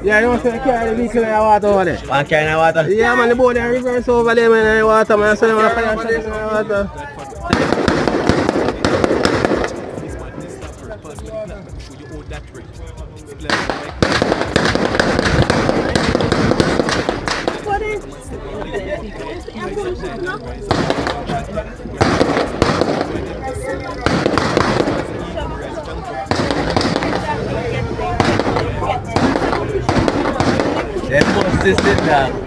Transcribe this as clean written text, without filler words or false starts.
Yeah, you want to carry the vehicle in the water over there? One carrying the water? Yeah, man, the boat they reverse over there, man, in the water, man. So they want to fire shot in the water. They're supposed to sit down.